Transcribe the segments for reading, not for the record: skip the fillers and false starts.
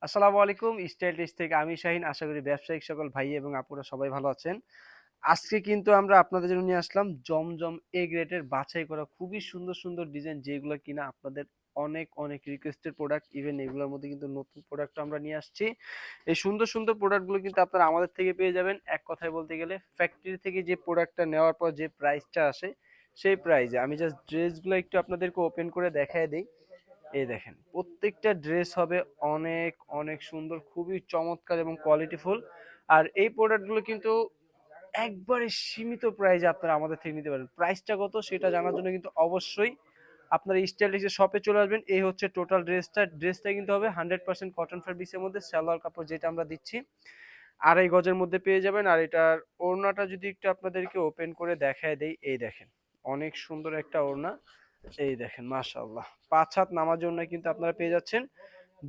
আসসালামু আলাইকুম। Style tips থেকে আমি শাহিন। আশা করি ব্যবসায়িক সকল ভাই এবং আপুরা সবাই ভালো আছেন। আজকে কিন্তু আমরা আপনাদের জন্য নিয়ে আসলাম জমজম এ গ্রেডের বাছাই করা খুবই সুন্দর সুন্দর ডিজাইন, যেগুলো কিনা আপনাদের অনেক অনেক রিকোয়েস্টেড প্রোডাক্ট। ইভেন এগুলোর মধ্যে কিন্তু নতুন প্রোডাক্ট আমরা নিয়ে আসছি। এই সুন্দর সুন্দর প্রোডাক্টগুলো কিন্তু আপনারা আমাদের থেকে পেয়ে যাবেন। এক কথায় বলতে গেলে ফ্যাক্টরি থেকে যে প্রোডাক্টটা নেওয়ার পর যে প্রাইসটা আসে সেই প্রাইসে। আমি জাস্ট ড্রেসগুলো একটু আপনাদেরকে ওপেন করে দেখায় দিই। এই দেখেন, প্রত্যেকটা ড্রেস হবে অনেক অনেক সুন্দর, খুবই চমৎকার এবং কোয়ালিটিফুল। আর এই প্রোডাক্টগুলো কিন্তু একবারে সীমিত প্রাইসে আপনারা আমাদের থেকে নিতে পারেন। প্রাইসটা কত সেটা জানার জন্য কিন্তু অবশ্যই আপনারা স্টাইলিশের শপে চলে আসবেন। এই হচ্ছে টোটাল ড্রেসটা কিন্তু হবে 100% কটন ফ্যাব্রিক্সের মধ্যে। সালোয়ার কাপড় যেটা আমরা দিচ্ছি 2.5 গজের মধ্যে পেয়ে যাবেন। আর এটার ওড়নাটা যদি একটু আপনাদেরকে ওপেন করে দেখায় দেই, এই দেখেন অনেক সুন্দর একটা ওড়না। এই দেখেন মাশাআল্লাহ, 5 হাত নামার জন্য কিন্তু আপনারা পেয়ে যাচ্ছেন।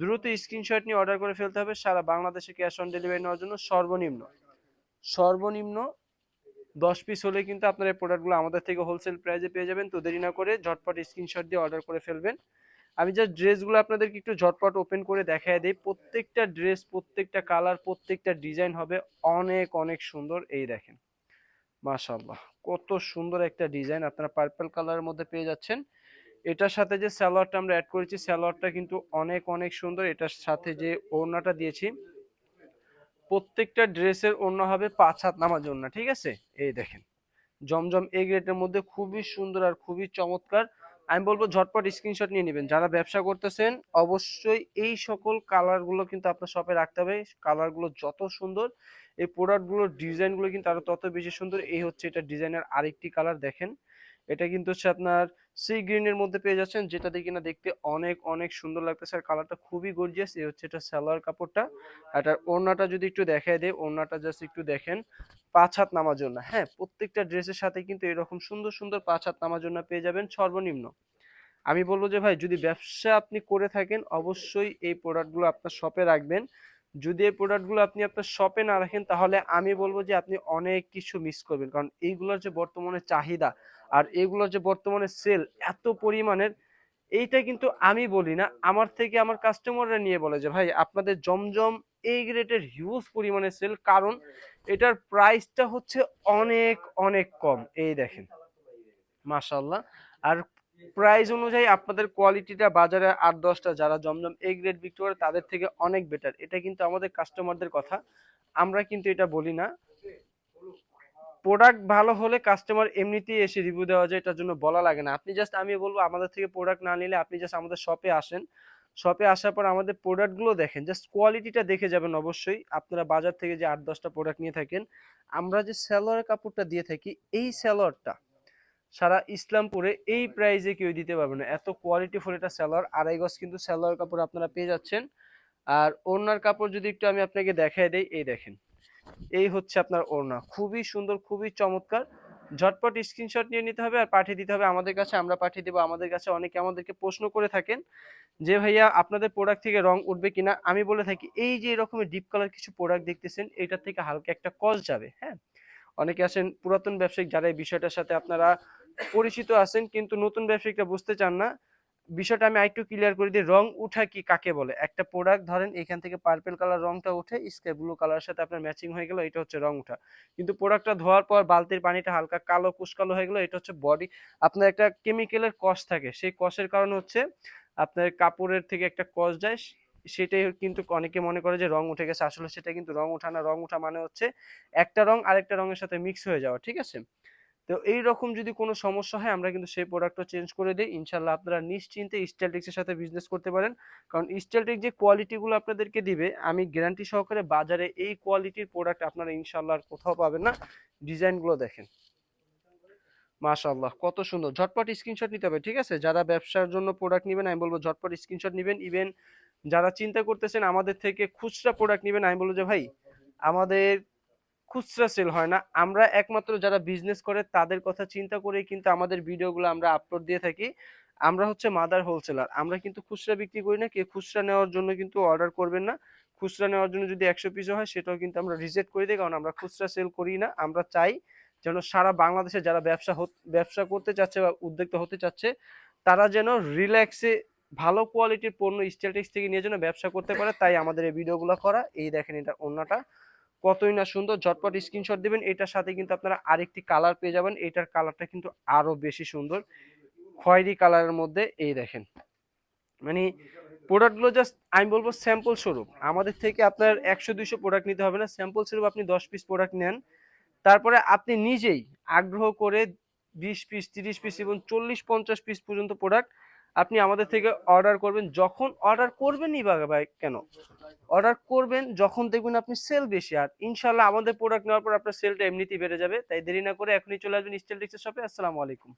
দ্রুত স্ক্রিনশট নিয়ে অর্ডার করে ফেলতে হবে। সারা বাংলাদেশে ক্যাশ অন ডেলিভারি নেওয়ার জন্য সর্বনিম্ন সর্বনিম্ন 10 পিস হলে কিন্তু আপনারা এই প্রোডাক্টগুলো আমাদের থেকে হোলসেল প্রাইসে পেয়ে যাবেন। তো দেরি না করে ঝটপট স্ক্রিনশট দিয়ে অর্ডার করে ফেলবেন। আমি জাস্ট ড্রেসগুলো আপনাদেরকে একটু ঝটপট ওপেন করে দেখায় দিই। প্রত্যেকটা ড্রেস, প্রত্যেকটা কালার, প্রত্যেকটা ডিজাইন হবে অনেক অনেক সুন্দর। এই দেখেন মাশাআল্লাহ, কত সুন্দর একটা ডিজাইন আপনারা পার্পল কালারের মধ্যে পেয়ে যাচ্ছেন। এটার সাথে যে সালোয়ারটা আমরা অ্যাড করেছি, সালোয়ারটা কিন্তু অনেক অনেক সুন্দর। এটার সাথে যে ওড়নাটা দিয়েছি, প্রত্যেকটা ড্রেসের ওড়না হবে 5 হাত নামার জন্য, ঠিক আছে? এই দেখেন জমজম এ গ্রেডের মধ্যে খুবই সুন্দর আর খুবই চমৎকার। আমি বলবো ঝটপট স্ক্রিনশট নিয়ে নেবেন। যারা ব্যবসা করতেছেন অবশ্যই এই সকল কালারগুলো কিন্তু আপনার শপে রাখতে হবে। কালারগুলো যত সুন্দর, এই প্রোডাক্টগুলোর ডিজাইনগুলো কিন্তু আরো তত বেশি সুন্দর। এই হচ্ছে এটা ডিজাইনের আরেকটি কালার দেখেন। এটা কিন্তু হচ্ছে আপনার সি গ্রিনের মধ্যে পেয়ে যাচ্ছেন, যেটা দিয়ে কিনা দেখতে অনেক অনেক সুন্দর লাগতেছে। আর কালারটা খুবই গর্জিয়াস। এই হচ্ছে এটা সালোয়ার কাপড়টা। আর এটার ওড়নাটা যদি একটু দেখায় দেয়, ওড়নাটা জাস্ট একটু দেখেন 5 হাত নামার জন্য। হ্যাঁ, প্রত্যেকটা ড্রেসের সাথে কিন্তু এরকম সুন্দর সুন্দর 5 হাত নামার জন্য পেয়ে যাবেন সর্বনিম্ন। আমি বলবো যে ভাই, যদি ব্যবসা আপনি করে থাকেন অবশ্যই এই প্রোডাক্টগুলো আপনার শপে রাখবেন। যদি এই প্রোডাক্টগুলো আপনি আপনার শপে না রাখেন তাহলে আমি বলবো যে আপনি অনেক কিছু মিস করবেন। কারণ এইগুলোর যে বর্তমানে চাহিদা আর এগুলোর যে বর্তমানে সেল এত পরিমাণের, এইটা কিন্তু আমি বলি না, আমার থেকে আমার কাস্টমাররা নিয়ে বলে যে ভাই আপনাদের জমজম এই গ্রেডের হিউজ পরিমাণে সেল। কারণ এটার প্রাইসটা হচ্ছে অনেক অনেক কম। এই দেখেন মাশাআল্লাহ। আর প্রাইস অনুযায়ী আপনাদের কোয়ালিটিটা বাজারে 8-10টা যারা জমজম এ গ্রেড বিক্রি করে তাদের থেকে অনেক বেটার। এটা কিন্তু আমাদের কাস্টমারদের কথা, আমরা কিন্তু এটা বলি না। প্রোডাক্ট ভালো হলে কাস্টমার এমনিতেই এসে রিভিউ দেওয়া যায়, এটার জন্য বলা লাগে না। আপনি জাস্ট, আমি বলবো আমাদের থেকে প্রোডাক্ট না নিলে আপনি জাস্ট আমাদের শপে আসেন। শপে আসার পর আমাদের প্রোডাক্টগুলো দেখেন, জাস্ট কোয়ালিটিটা দেখে যাবেন। অবশ্যই আপনারা বাজার থেকে যে 8-10টা প্রোডাক্ট নিয়ে থাকেন, আমরা যে সালোয়ারের কাপড়টা দিয়ে থাকি, এই সালোয়ারটা সারা ইসলামপুরে এই প্রাইজে কেউ দিতে পারবে না। এত কোয়ালিটিফুল এটা সালোয়ার। 2.5 গজ কিন্তু সালোয়ার কাপড় আপনারা পেয়ে যাচ্ছেন। আর ওড়নার কাপড় যদি একটু আমি আপনাকে দেখায় দেই, এই দেখেন এই হচ্ছে আপনার ওড়না, খুবই সুন্দর, খুবই চমৎকার। ঝটপট স্ক্রিনশট নিয়ে নিতে হবে আর পাঠিয়ে দিতে হবে আমাদের কাছে, আমরা পাঠিয়ে দেবো। আমাদের কাছে অনেকে আমাদেরকে প্রশ্ন করে থাকেন যে ভাইয়া আপনাদের প্রোডাক্ট থেকে রং উঠবে কিনা। আমি বলে থাকি এই যে এরকমের ডিপ কালার কিছু প্রোডাক্ট দেখতেছেন, এটার থেকে হালকা একটা কস যাবে। হ্যাঁ, অনেকে আছেন পুরাতন ব্যবসায়িক যারা এই বিষয়টার সাথে আপনারা পরিচিত আছেন, কিন্তু নতুন ব্যবসায়িকরা বুঝতে চান না। বিষয়টা আমি আরেকটু ক্লিয়ার করে দিই, রং উঠা কি কাকে বলে। একটা প্রোডাক্ট ধরেন এখান থেকে পার্পল কালার রংটা উঠে স্কাই ব্লু কালারের সাথে আপনার ম্যাচিং হয়ে গেল, এটা হচ্ছে রং উঠা। কিন্তু প্রোডাক্টটা ধোয়ার পর বালতির পানিটা হালকা কালো কুচকালো হয়ে গেল, এটা হচ্ছে বডি আপনার একটা কেমিক্যালের কস থাকে। সেই কসের কারণ হচ্ছে আপনার কাপড়ের থেকে একটা কস যায়, সেটাই কিন্তু অনেকে মনে করে যে রং উঠে গেছে। আসলে সেটা কিন্তু রং উঠা না। রং উঠা মানে হচ্ছে একটা রং আরেকটা রঙের সাথে মিক্স হয়ে যাওয়া, ঠিক আছে? তো এইরকম যদি কোনো সমস্যা হয় আমরা কিন্তু সেই প্রোডাক্টটা চেঞ্জ করে দিই। ইনশাল্লাহ আপনারা নিশ্চিন্তে স্টাইলটেক্সের সাথে বিজনেস করতে পারেন। কারণ স্টাইলটেক্স যে কোয়ালিটিগুলো আপনাদেরকে দিবে, আমি গ্যারান্টি সহকারে বাজারে এই কোয়ালিটির প্রোডাক্ট আপনারা ইনশাল্লাহ আর কোথাও পাবেন না। ডিজাইনগুলো দেখেন মাশাআল্লাহ, কত সুন্দর। ঝটপট স্ক্রিনশট নিতে হবে, ঠিক আছে? যারা ব্যবসার জন্য প্রোডাক্ট নেবেন আমি বলবো ঝটপট স্ক্রিনশট নেবেন। ইভেন যারা চিন্তা করতেছেন আমাদের থেকে খুচরা প্রোডাক্ট নেবেন, আমি বলবো যে ভাই আমাদের খুচরা সেল হয় না। আমরা একমাত্র যারা বিজনেস করে তাদের কথা চিন্তা করেই কিন্তু আমাদের ভিডিওগুলো আমরা আপলোড দিয়ে থাকি। আমরা হচ্ছে মাদার হোলসেলার, আমরা কিন্তু খুচরা বিক্রি করি না। কেউ খুচরা নেওয়ার জন্য কিন্তু অর্ডার করবেন না। খুচরা নেওয়ার জন্য যদি 100 পিসও হয় সেটাও কিন্তু আমরা রিজেক্ট করে দিই, কারণ আমরা খুচরা সেল করি না। আমরা চাই যেন সারা বাংলাদেশে যারা ব্যবসা করতে চাচ্ছে বা উদ্যোক্তা হতে চাচ্ছে, তারা যেন রিল্যাক্সে ভালো কোয়ালিটির পণ্য স্টাইলটেক্স থেকে নিয়ে যেন ব্যবসা করতে পারে, তাই আমাদের এই ভিডিওগুলো করা। এই দেখেন এটা ওন্নাটা কতই না সুন্দর, ঝটপট স্ক্রিনশট দিবেন। এটার সাথে কিন্তু আপনারা আরেকটি কালার পেয়ে যাবেন, এটার কালারটা কিন্তু আরো বেশি সুন্দর, খয়েরি কালারের মধ্যে। এই দেখেন মানে প্রোডাক্টগুলো জাস্ট আমি বলবো স্যাম্পল স্বরূপ, আমাদের থেকে আপনার 100-200 প্রোডাক্ট নিতে হবে না, স্যাম্পল স্বরূপ আপনি 10 পিস প্রোডাক্ট নেন, তারপরে আপনি নিজেই আগ্রহ করে 20 পিস 30 পিস এবং 40-50 পিস পর্যন্ত প্রোডাক্ট আপনি আমাদের থেকে অর্ডার করবেন। যখন অর্ডার করবেনই বা ভাই কেন, অর্ডার করবেন যখন দেখবেন আপনি সেল বেশি, আর ইনশাল্লাহ আমাদের প্রোডাক্ট নেওয়ার পর আপনার সেলটা এমনিতেই বেড়ে যাবে। তাই দেরি না করে এখনই চলে আসবেন স্টাইল টেক্সের শপে। আসসালামু আলাইকুম।